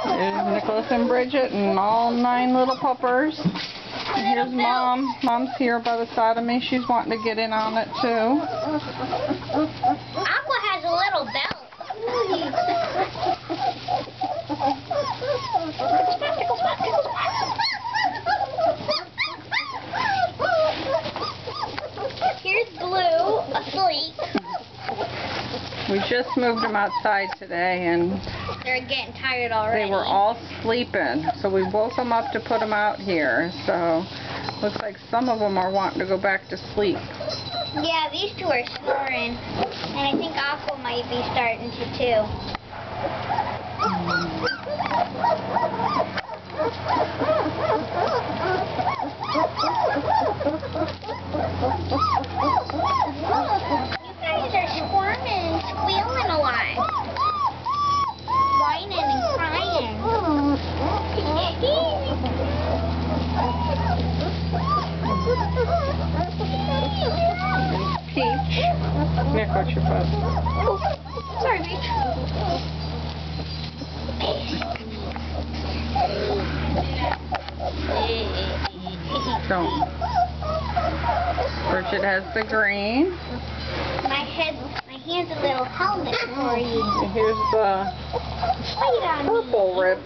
There's Nicholas and Bridget and all 9 little puppers. And here's Mom. Mom's here by the side of me. She's wanting to get in on it too. Aqua has a little belt. Here's Blue asleep. We just moved them outside today and They're getting tired already. they were all sleeping. So we woke them up to put them out here. So looks like some of them are wanting to go back to sleep. Yeah, these 2 are snoring. And I think Aqua might be starting to too. You guys are squirming and squealing a lot. Whining and crying. Peach. Nick, what's your butt? Oh, sorry, Peach. Don't. Bridget has the green. My hand's a little helmet for you. And here's the Wait on me. purple rib.